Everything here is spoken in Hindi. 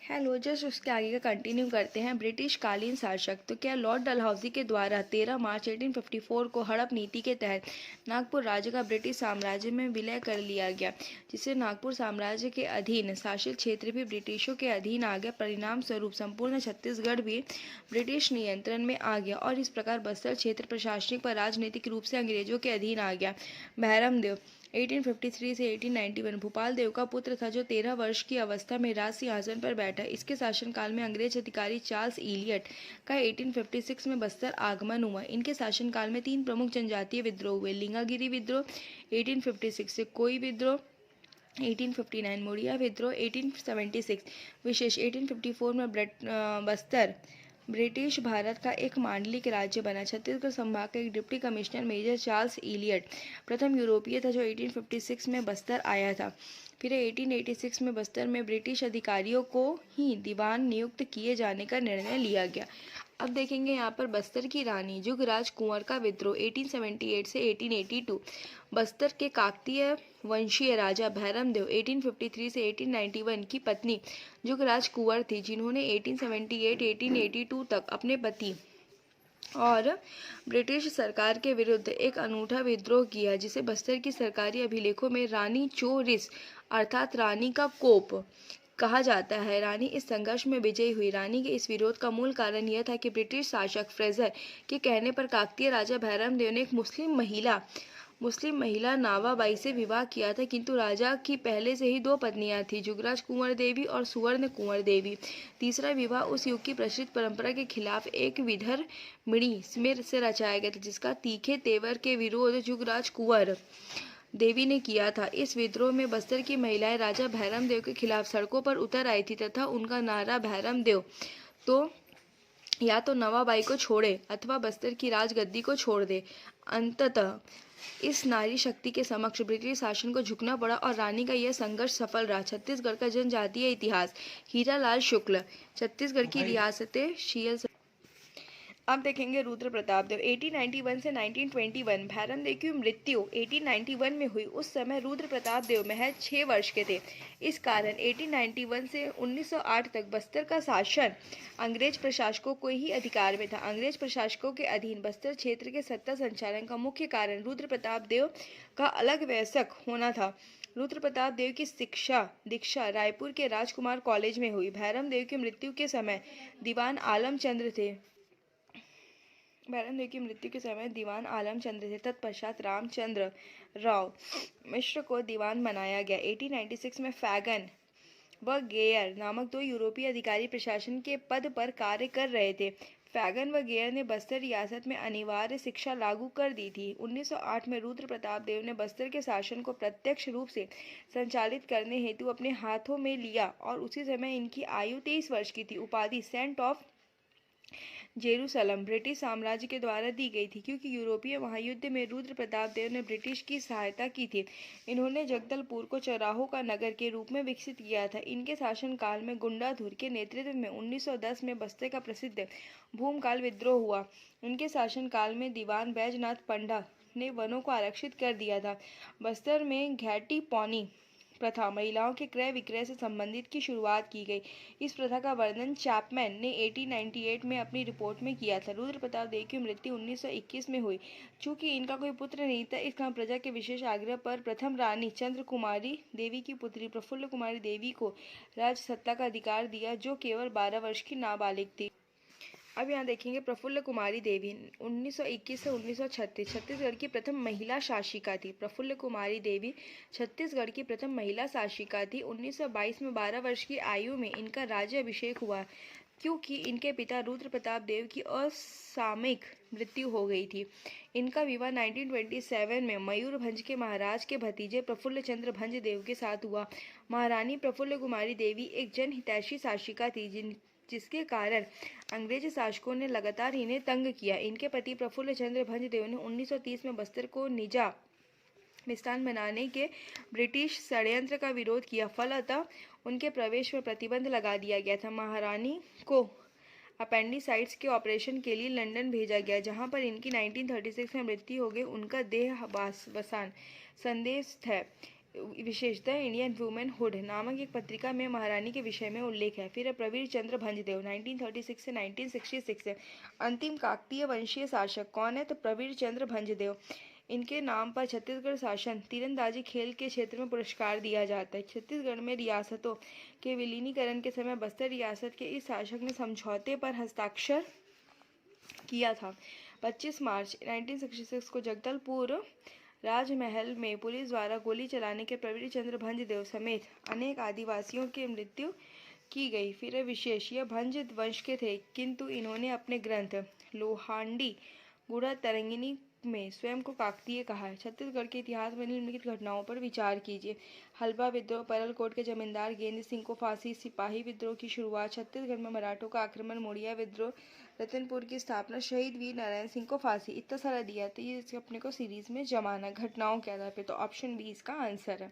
हेलो, जस्ट उसके आगे का कंटिन्यू करते हैं। ब्रिटिश कालीन शासक। तो क्या लॉर्ड डलहौजी के द्वारा 13 मार्च 1854 को हड़प नीति के तहत नागपुर राज्य का ब्रिटिश साम्राज्य में विलय कर लिया गया, जिससे नागपुर साम्राज्य के अधीन शासित क्षेत्र भी ब्रिटिशों के अधीन आ गया। परिणाम स्वरूप संपूर्ण छत्तीसगढ़ भी ब्रिटिश नियंत्रण में आ गया और इस प्रकार बस्तर क्षेत्र प्रशासनिक व राजनीतिक रूप से अंग्रेजों के अधीन आ गया। भैरम देव 1853 से 1891 भोपाल देव का पुत्र था, जो 13 वर्ष की अवस्था में राज सिंहासन पर बैठा। इसके शासनकाल में अंग्रेज अधिकारी चार्ल्स इलियट का 1856 में बस्तर आगमन हुआ। इनके शासनकाल में 3 प्रमुख जनजातीय विद्रोह हुए। लिंगागिरी विद्रोह 1856 से कोई विद्रोह 1859, मुड़िया विद्रोह 1876, विशेष 1854 में बस्तर ब्रिटिश भारत का एक मांडलिक राज्य बना। छत्तीसगढ़ संभाग का एक deputy commissioner major Charles Elliot प्रथम यूरोपीय था जो 1856 में बस्तर आया था। फिर 1886 में बस्तर में ब्रिटिश अधिकारियों को ही दीवान नियुक्त किए जाने का निर्णय लिया गया। अब देखेंगे यहाँ पर बस्तर की रानी जुगराज कुंवर का विद्रोह 1878 से 1882। बस्तर के काकतीय वंशीय राजा भैरम देव 1853 से 1891 की पत्नी जुगराज कुंवर थी, जिन्होंने 1878-1882 तक अपने पति और ब्रिटिश सरकार के विरुद्ध एक अनूठा विद्रोह किया, जिसे बस्तर की सरकारी अभिलेखों में रानी चोरिस अर्थात रानी का कोप कहा जाता है। रानी इस संघर्ष में विजयी हुई। रानी के इस विरोध का मूल कारण यह था कि ब्रिटिश शासक फ्रेजर के कहने पर काकतीय राजा भैरम देव ने एक मुस्लिम महिला नावाबाई से विवाह किया था, किंतु राजा की पहले से ही 2 पत्नियां थीं, जुगराज कुंवर देवी और सुवर्ण कुंवर देवी। तीसरा विवाह उस युग की प्रचलित परंपरा के खिलाफ एक विधर्मिणी से रचाया गया था, जिसका तीखे तेवर के विरोध जुगराज कुंवर देवी ने किया था। इस विद्रोह में बस्तर की महिलाएं राजा भैरम देव के खिलाफ सड़कों पर उतर आई थी तथा उनका नारा भैरम देव तो या तो नवाबाई को छोड़े अथवा बस्तर की राजगद्दी को छोड़ दे। अंततः इस नारी शक्ति के समक्ष ब्रिटिश शासन को झुकना पड़ा और रानी का यह संघर्ष सफल रहा। छत्तीसगढ़ का जनजातीय इतिहास। हीरालाल शुक्ल। छत्तीसगढ़ की रियासतें शील। अब देखेंगे रुद्र प्रताप देव 1891 से 1921। भैरम देव की मृत्यु 1891 में हुई। उस समय रुद्र प्रताप देव महज 6 वर्ष के थे। इस कारण 1891 से 1908 तक बस्तर का शासन अंग्रेज प्रशासकों को ही अधिकार में था। अंग्रेज प्रशासकों के अधीन बस्तर क्षेत्र के सत्ता संचालन का मुख्य कारण रुद्र प्रताप देव का अलग वयस्क होना था। रुद्र प्रताप देव की दीक्षा रायपुर के राजकुमार कॉलेज में हुई। भैरम देव की मृत्यु के समय दीवान आलमचंद्र थे। भैरम देव की मृत्यु के समय दीवान आलमचंद्र थे। तत्पश्चात रामचंद्र राव मिश्र को दीवान बनाया गया। 1896 में फैगन व गेयर नामक 2 यूरोपीय अधिकारी प्रशासन के पद पर कार्य कर रहे थे। फैगन व गेयर ने बस्तर रियासत में अनिवार्य शिक्षा लागू कर दी थी। 1908 में रुद्र प्रताप देव ने बस्तर के शासन को प्रत्यक्ष रूप से संचालित करने हेतु अपने हाथों में लिया और उसी समय इनकी आयु 23 वर्ष की थी। उपाधि सेंट ऑफ जेरूसलम ब्रिटिश साम्राज्य के द्वारा दी गई थी, क्योंकि यूरोपीय महायुद्ध में रुद्र प्रताप देव ने ब्रिटिश की सहायता की थी। इन्होंने जगदलपुर को चौराहों का नगर के रूप में विकसित किया था। इनके शासनकाल में गुंडाधुर के नेतृत्व में 1910 में बस्तर का प्रसिद्ध भूमकाल विद्रोह हुआ। इनके शासनकाल में दीवान बैजनाथ पंडा ने वनों को आरक्षित कर दिया था। बस्तर में घैटी पौनी प्रथा महिलाओं के क्रय विक्रय से संबंधित की शुरुआत की गई। इस प्रथा का वर्णन चैपमैन ने 1898 में अपनी रिपोर्ट में किया था। रुद्र प्रताप देव की मृत्यु 1921 में हुई। चूंकि इनका कोई पुत्र नहीं था, इस कारण प्रजा के विशेष आग्रह पर प्रथम रानी चंद्र कुमारी देवी की पुत्री प्रफुल्ल कुमारी देवी को राज सत्ता का अधिकार दिया, जो केवल 12 वर्ष की नाबालिग थी। अब यहाँ देखेंगे प्रफुल्ल कुमारी देवी 1921 से 1936 छत्तीसगढ़ की प्रथम महिला शासिका थी। प्रफुल्ल कुमारी देवी छत्तीसगढ़ की प्रथम महिला शासिका थी। 1922 में 12 वर्ष की आयु में इनका राज्य अभिषेक हुआ, क्योंकि इनके पिता रुद्र प्रताप देव की असामयिक मृत्यु हो गई थी। इनका विवाह 1927 में मयूरभंज के महाराज के भतीजे प्रफुल्ल चंद्र भंज देव के साथ हुआ। महारानी प्रफुल्ल कुमारी देवी एक जनहितैषी शासिका थी, जिसके कारण अंग्रेज शासकों ने लगातार इन्हें तंग किया। इनके पति प्रफुल्ल चंद्र भंज देव ने 1930 में बस्तर को निजा मिष्ठान बनाने के ब्रिटिश षड्यंत्र का विरोध किया। फलतः उनके प्रवेश पर प्रतिबंध लगा दिया गया था। महारानी को अपेंडिसाइटिस के ऑपरेशन के लिए लंदन भेजा गया, जहां पर इनकी 1936 में मृत्यु हो गई। उनका देह वसान संदेश है। विशेषता इंडियन वुमेनहुड नामक एक पत्रिका में महारानी के विषय में उल्लेख है। फिर प्रवीर चंद्र भंजदेव 1936 से 1966 है। अंतिम काकतीय वंशीय शासक कौन है? तो प्रवीर चंद्र भंजदेव। इनके नाम पर छत्तीसगढ़ शासन तीरंदाजी खेल के क्षेत्र में पुरस्कार दिया जाता है। छत्तीसगढ़ में रियासतों के विलीनीकरण के समय बस्तर रियासत के इस शासक ने समझौते पर हस्ताक्षर किया था। 25 मार्च 1966 को जगदलपुर राजमहल में पुलिस द्वारा गोली चलाने के प्रवीर चंद्र भंजदेव समेत अनेक आदिवासियों की मृत्यु की गई। फिर विशेष यह भंज वंश के थे, किंतु इन्होंने अपने ग्रंथ लोहांडी गुड़ा तरंगिनी में स्वयं को काकतीय कहा है। छत्तीसगढ़ के इतिहास में निम्नलिखित घटनाओं पर विचार कीजिए। हल्बा विद्रोह, परलकोट के जमींदार गेंद सिंह को फांसी, सिपाही विद्रोह की शुरुआत, छत्तीसगढ़ में मराठों का आक्रमण, मोड़िया विद्रोह, रतनपुर की स्थापना, शहीद वीर नारायण सिंह को फांसी। इतना सारा दिया तो ये अपने को सीरीज में जमाना घटनाओं के आधार पे, तो ऑप्शन बी इसका आंसर है।